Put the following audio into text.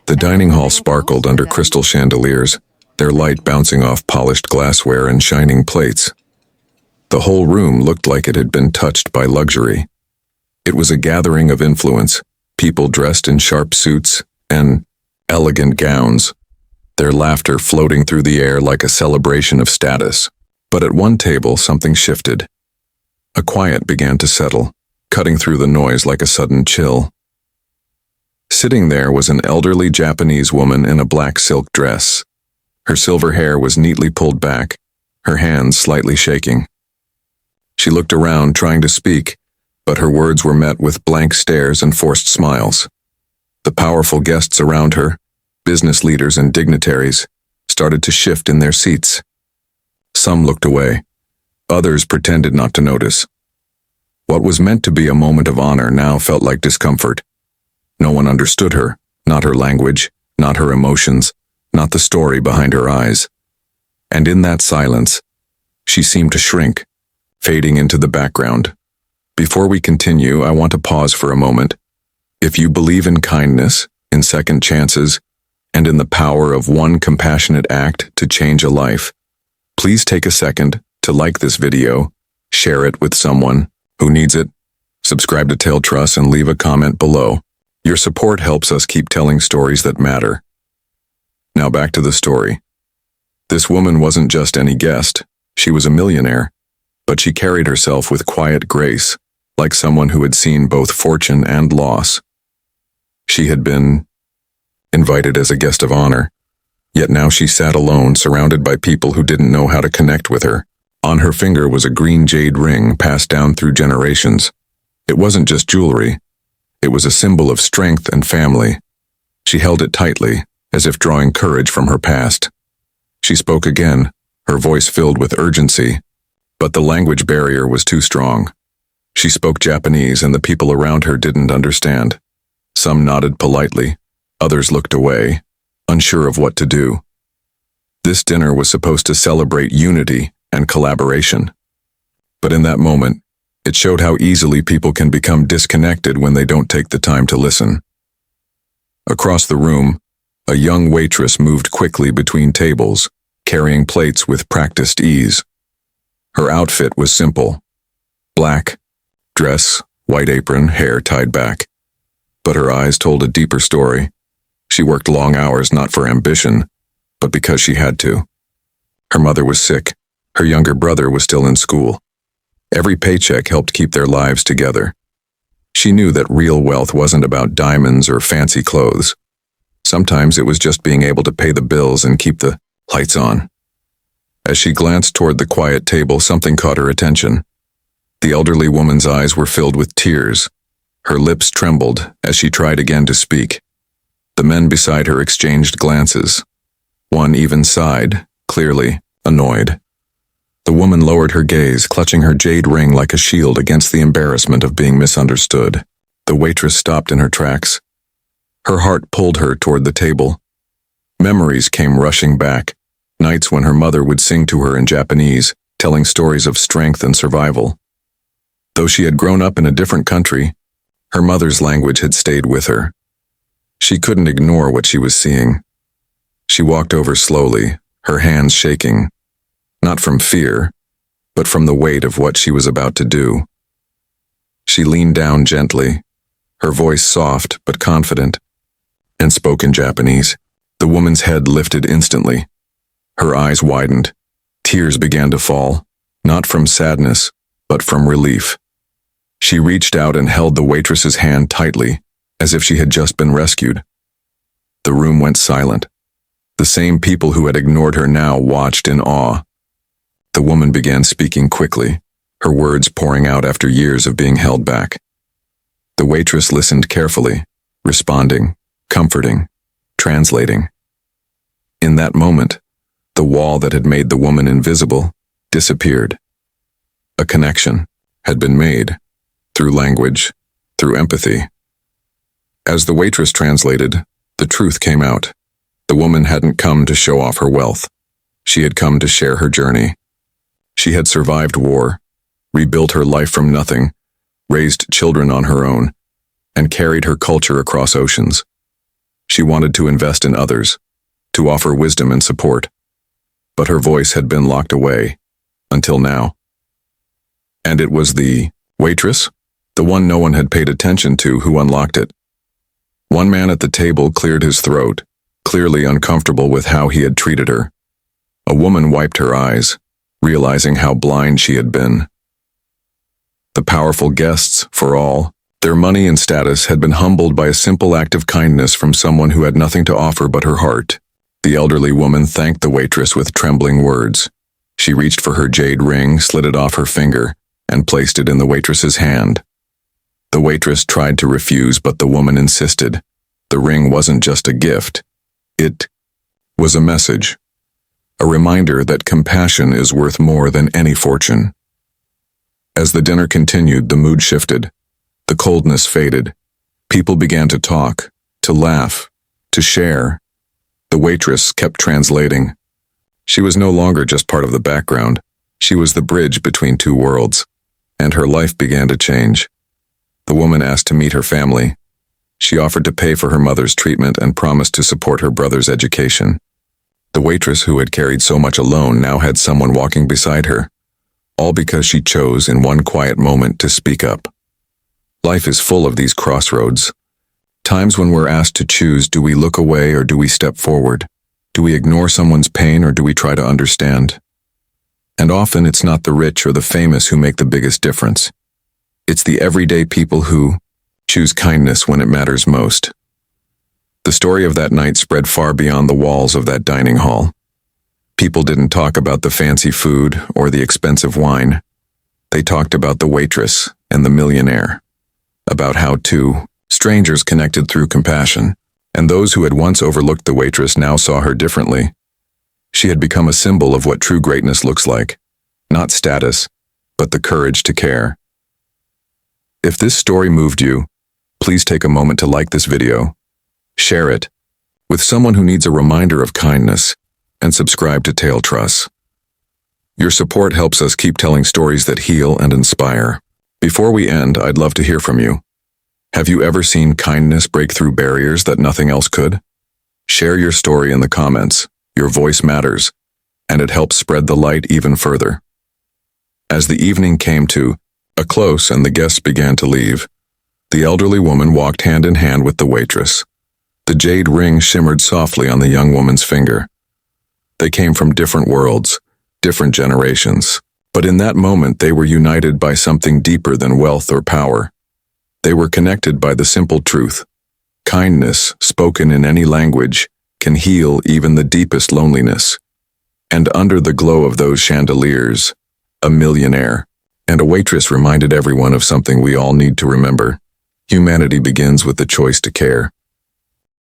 The dining hall sparkled under crystal chandeliers, their light bouncing off polished glassware and shining plates. The whole room looked like it had been touched by luxury. It was a gathering of influence, people dressed in sharp suits and elegant gowns, their laughter floating through the air like a celebration of status. But at one table, something shifted. A quiet began to settle, cutting through the noise like a sudden chill. Sitting there was an elderly Japanese woman in a black silk dress. Her silver hair was neatly pulled back, her hands slightly shaking. She looked around, trying to speak, but her words were met with blank stares and forced smiles. The powerful guests around her, business leaders and dignitaries, started to shift in their seats. Some looked away. Others pretended not to notice. What was meant to be a moment of honor now felt like discomfort. No one understood her, not her language, not her emotions, not the story behind her eyes. And in that silence, she seemed to shrink, fading into the background. Before we continue, I want to pause for a moment. If you believe in kindness, in second chances, and in the power of one compassionate act to change a life, please take a second to like this video, share it with someone who needs it, subscribe to Tale Trust, and leave a comment below. Your support helps us keep telling stories that matter. Now back to the story. This woman wasn't just any guest. She was a millionaire, but she carried herself with quiet grace, like someone who had seen both fortune and loss. She had been invited as a guest of honor, yet now she sat alone, surrounded by people who didn't know how to connect with her. On her finger was a green jade ring passed down through generations. It wasn't just jewelry. It was a symbol of strength and family. She held it tightly, as if drawing courage from her past. She spoke again, her voice filled with urgency, but the language barrier was too strong. She spoke Japanese, and the people around her didn't understand. Some nodded politely, others looked away, unsure of what to do. This dinner was supposed to celebrate unity and collaboration. But in that moment, it showed how easily people can become disconnected when they don't take the time to listen. Across the room, a young waitress moved quickly between tables, carrying plates with practiced ease. Her outfit was simple: black dress, white apron, hair tied back. But her eyes told a deeper story. She worked long hours not for ambition, but because she had to. Her mother was sick. Her younger brother was still in school. Every paycheck helped keep their lives together. She knew that real wealth wasn't about diamonds or fancy clothes. Sometimes it was just being able to pay the bills and keep the lights on. As she glanced toward the quiet table, something caught her attention. The elderly woman's eyes were filled with tears. Her lips trembled as she tried again to speak. The men beside her exchanged glances. One even sighed, clearly annoyed. The woman lowered her gaze, clutching her jade ring like a shield against the embarrassment of being misunderstood. The waitress stopped in her tracks. Her heart pulled her toward the table. Memories came rushing back, nights when her mother would sing to her in Japanese, telling stories of strength and survival. Though she had grown up in a different country, her mother's language had stayed with her. She couldn't ignore what she was seeing. She walked over slowly, her hands shaking. Not from fear, but from the weight of what she was about to do. She leaned down gently, her voice soft but confident, and spoke in Japanese. The woman's head lifted instantly. Her eyes widened. Tears began to fall, not from sadness, but from relief. She reached out and held the waitress's hand tightly, as if she had just been rescued. The room went silent. The same people who had ignored her now watched in awe. The woman began speaking quickly, her words pouring out after years of being held back. The waitress listened carefully, responding, comforting, translating. In that moment, the wall that had made the woman invisible disappeared. A connection had been made, through language, through empathy. As the waitress translated, the truth came out. The woman hadn't come to show off her wealth. She had come to share her journey. She had survived war, rebuilt her life from nothing, raised children on her own, and carried her culture across oceans. She wanted to invest in others, to offer wisdom and support. But her voice had been locked away, until now. And it was the waitress, the one no one had paid attention to, who unlocked it. One man at the table cleared his throat, clearly uncomfortable with how he had treated her. A woman wiped her eyes, realizing how blind she had been. The powerful guests, for all their money and status, had been humbled by a simple act of kindness from someone who had nothing to offer but her heart. The elderly woman thanked the waitress with trembling words. She reached for her jade ring, slid it off her finger, and placed it in the waitress's hand. The waitress tried to refuse, but the woman insisted. The ring wasn't just a gift. It was a message. A reminder that compassion is worth more than any fortune. As the dinner continued, the mood shifted. The coldness faded. People began to talk, to laugh, to share. The waitress kept translating. She was no longer just part of the background. She was the bridge between two worlds. And her life began to change. The woman asked to meet her family. She offered to pay for her mother's treatment and promised to support her brother's education. The waitress, who had carried so much alone, now had someone walking beside her. All because she chose in one quiet moment to speak up. Life is full of these crossroads. Times when we're asked to choose, do we look away or do we step forward? Do we ignore someone's pain or do we try to understand? And often it's not the rich or the famous who make the biggest difference. It's the everyday people who choose kindness when it matters most. The story of that night spread far beyond the walls of that dining hall. People didn't talk about the fancy food or the expensive wine. They talked about the waitress and the millionaire. About how two strangers connected through compassion, and those who had once overlooked the waitress now saw her differently. She had become a symbol of what true greatness looks like. Not status, but the courage to care. If this story moved you, please take a moment to like this video, share it with someone who needs a reminder of kindness, and subscribe to Tale Trust. Your support helps us keep telling stories that heal and inspire. Before we end, I'd love to hear from you. Have you ever seen kindness break through barriers that nothing else could? Share your story in the comments. Your voice matters, and it helps spread the light even further. As the evening came to a close and the guests began to leave, the elderly woman walked hand in hand with the waitress. The jade ring shimmered softly on the young woman's finger. They came from different worlds, different generations, but in that moment they were united by something deeper than wealth or power. They were connected by the simple truth. Kindness, spoken in any language, can heal even the deepest loneliness. And under the glow of those chandeliers, a millionaire and a waitress reminded everyone of something we all need to remember. Humanity begins with the choice to care.